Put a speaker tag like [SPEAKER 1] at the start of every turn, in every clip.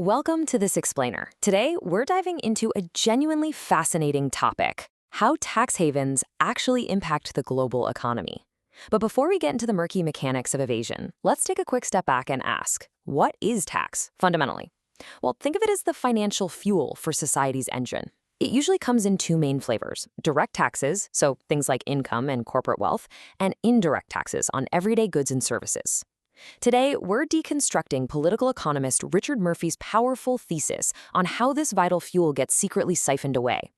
[SPEAKER 1] Welcome to This Explainer. Today, we're diving into a genuinely fascinating topic: how tax havens actually impact the global economy. But before we get into the murky mechanics of evasion, let's take a quick step back and ask, what is tax, fundamentally? Well, think of it as the financial fuel for society's engine. It usually comes in two main flavors: direct taxes, so things like income and corporate wealth, and indirect taxes on everyday goods and services. Today, we're deconstructing political economist Richard Murphy's powerful thesis on how this vital fuel gets secretly siphoned away.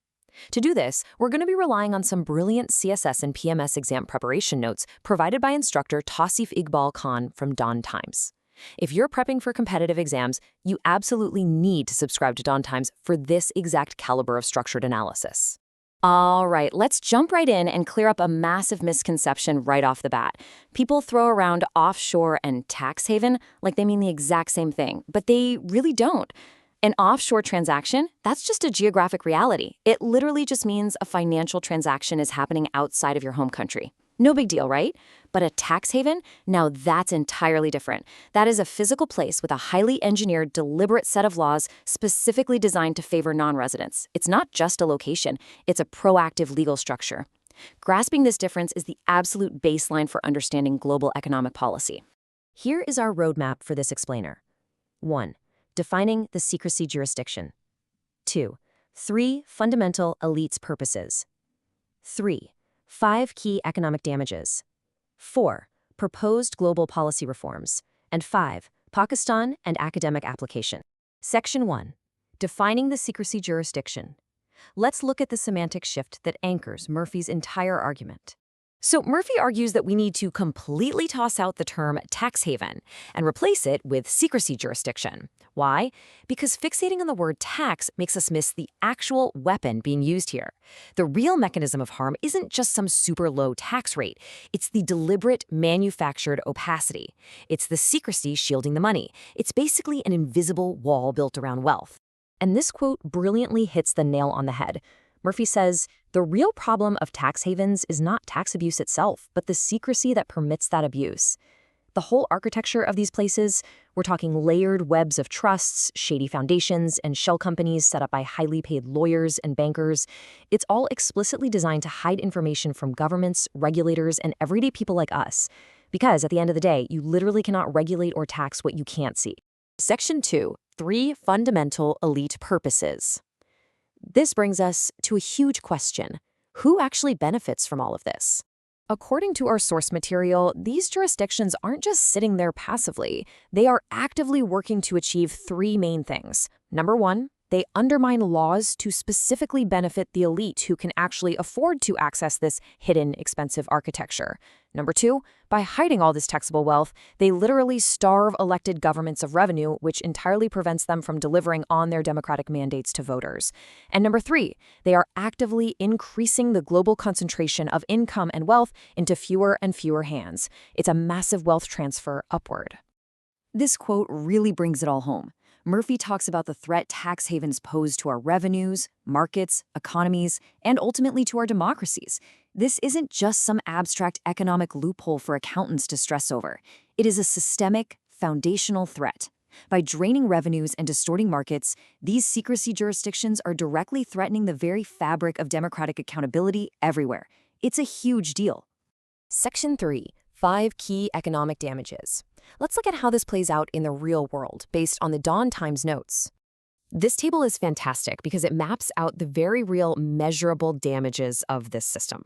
[SPEAKER 1] To do this, we're going to be relying on some brilliant CSS and PMS exam preparation notes provided by instructor Tausif Iqbal Khan from Dawn Times. If you're prepping for competitive exams, you absolutely need to subscribe to Dawn Times for this exact caliber of structured analysis. All right, let's jump right in and clear up a massive misconception right off the bat. People throw around offshore and tax haven like they mean the exact same thing, but they really don't. An offshore transaction, that's just a geographic reality. It literally just means a financial transaction is happening outside of your home country. No big deal, right? But a tax haven? Now that's entirely different. That is a physical place with a highly engineered, deliberate set of laws specifically designed to favor non-residents. It's not just a location, it's a proactive legal structure. Grasping this difference is the absolute baseline for understanding global economic policy. Here is our roadmap for this explainer. 1. Defining the secrecy jurisdiction. 2. 3 fundamental elites' purposes. 3. 5 key economic damages. 4. Proposed global policy reforms. And 5. Pakistan and academic application. Section 1. Defining the secrecy jurisdiction. Let's look at the semantic shift that anchors Murphy's entire argument. So Murphy argues that we need to completely toss out the term tax haven and replace it with secrecy jurisdiction. Why? Because fixating on the word tax makes us miss the actual weapon being used here. The real mechanism of harm isn't just some super low tax rate. It's the deliberate, manufactured opacity. It's the secrecy shielding the money. It's basically an invisible wall built around wealth. And this quote brilliantly hits the nail on the head. Murphy says, the real problem of tax havens is not tax abuse itself, but the secrecy that permits that abuse. The whole architecture of these places, we're talking layered webs of trusts, shady foundations, and shell companies set up by highly paid lawyers and bankers. It's all explicitly designed to hide information from governments, regulators, and everyday people like us. Because at the end of the day, you literally cannot regulate or tax what you can't see. Section 2. 3 fundamental elite purposes. This brings us to a huge question. Who actually benefits from all of this? According to our source material, these jurisdictions aren't just sitting there passively. They are actively working to achieve 3 main things. Number 1, they undermine laws to specifically benefit the elite who can actually afford to access this hidden, expensive architecture. Number 2, by hiding all this taxable wealth, they literally starve elected governments of revenue, which entirely prevents them from delivering on their democratic mandates to voters. And number 3, they are actively increasing the global concentration of income and wealth into fewer and fewer hands. It's a massive wealth transfer upward. This quote really brings it all home. Murphy talks about the threat tax havens pose to our revenues, markets, economies, and ultimately to our democracies. This isn't just some abstract economic loophole for accountants to stress over. It is a systemic, foundational threat. By draining revenues and distorting markets, these secrecy jurisdictions are directly threatening the very fabric of democratic accountability everywhere. It's a huge deal. Section 3. 5 key economic damages. Let's look at how this plays out in the real world, based on the Dawn Times notes. This table is fantastic because it maps out the very real measurable damages of this system.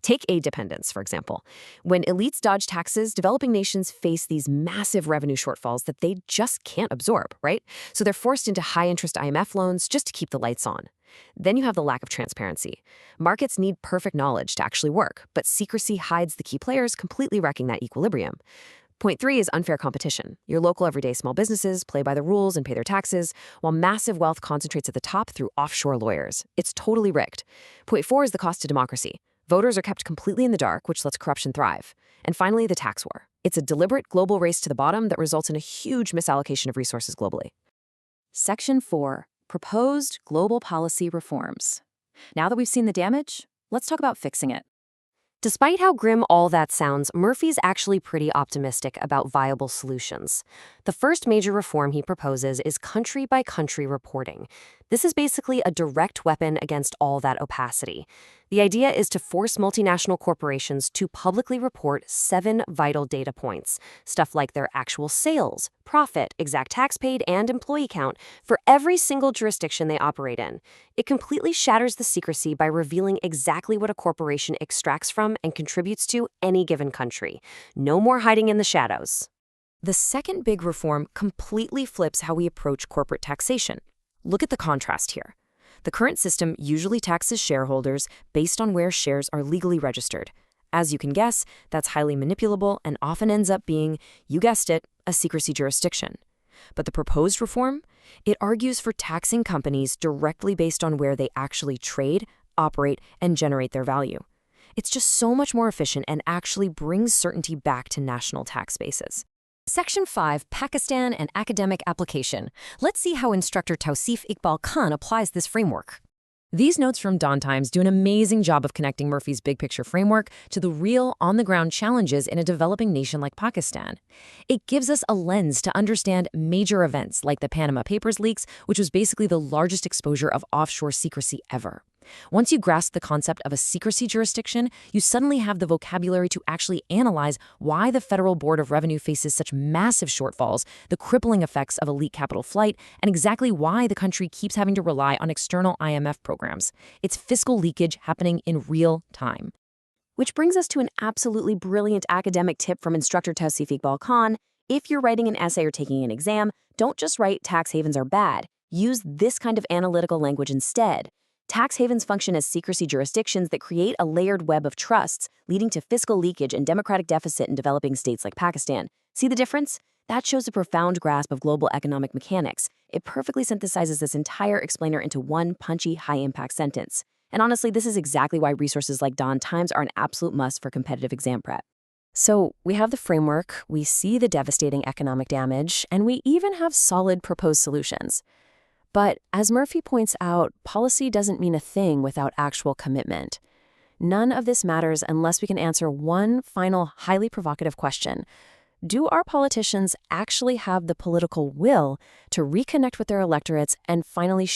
[SPEAKER 1] Take aid dependence, for example. When elites dodge taxes, developing nations face these massive revenue shortfalls that they just can't absorb, right? So they're forced into high-interest IMF loans just to keep the lights on. Then you have the lack of transparency. Markets need perfect knowledge to actually work, but secrecy hides the key players, completely wrecking that equilibrium. Point 3 is unfair competition. Your local everyday small businesses play by the rules and pay their taxes, while massive wealth concentrates at the top through offshore lawyers. It's totally rigged. Point 4 is the cost to democracy. Voters are kept completely in the dark, which lets corruption thrive. And finally, the tax war. It's a deliberate global race to the bottom that results in a huge misallocation of resources globally. Section 4. Proposed global policy reforms. Now that we've seen the damage, let's talk about fixing it. Despite how grim all that sounds, Murphy's actually pretty optimistic about viable solutions. The first major reform he proposes is country-by-country reporting. This is basically a direct weapon against all that opacity. The idea is to force multinational corporations to publicly report 7 vital data points, stuff like their actual sales, profit, exact tax paid, and employee count for every single jurisdiction they operate in. It completely shatters the secrecy by revealing exactly what a corporation extracts from and contributes to any given country. No more hiding in the shadows. The second big reform completely flips how we approach corporate taxation. Look at the contrast here. The current system usually taxes shareholders based on where shares are legally registered. As you can guess, that's highly manipulable and often ends up being, you guessed it, a secrecy jurisdiction. But the proposed reform? It argues for taxing companies directly based on where they actually trade, operate, and generate their value. It's just so much more efficient and actually brings certainty back to national tax bases. Section 5, Pakistan and Academic Application. Let's see how instructor Tausif Iqbal Khan applies this framework. These notes from Dawn Times do an amazing job of connecting Murphy's big picture framework to the real, on-the-ground challenges in a developing nation like Pakistan. It gives us a lens to understand major events like the Panama Papers leaks, which was basically the largest exposure of offshore secrecy ever. Once you grasp the concept of a secrecy jurisdiction, you suddenly have the vocabulary to actually analyze why the Federal Board of Revenue faces such massive shortfalls, the crippling effects of elite capital flight, and exactly why the country keeps having to rely on external IMF programs. It's fiscal leakage happening in real time. Which brings us to an absolutely brilliant academic tip from instructor Tausif Iqbal Khan. If you're writing an essay or taking an exam, don't just write tax havens are bad. Use this kind of analytical language instead. Tax havens function as secrecy jurisdictions that create a layered web of trusts, leading to fiscal leakage and democratic deficit in developing states like Pakistan. See the difference? That shows a profound grasp of global economic mechanics. It perfectly synthesizes this entire explainer into one punchy, high-impact sentence. And honestly, this is exactly why resources like Dawn Times are an absolute must for competitive exam prep. So we have the framework, we see the devastating economic damage, and we even have solid proposed solutions. But as Murphy points out, policy doesn't mean a thing without actual commitment. None of this matters unless we can answer one final, highly provocative question. Do our politicians actually have the political will to reconnect with their electorates and finally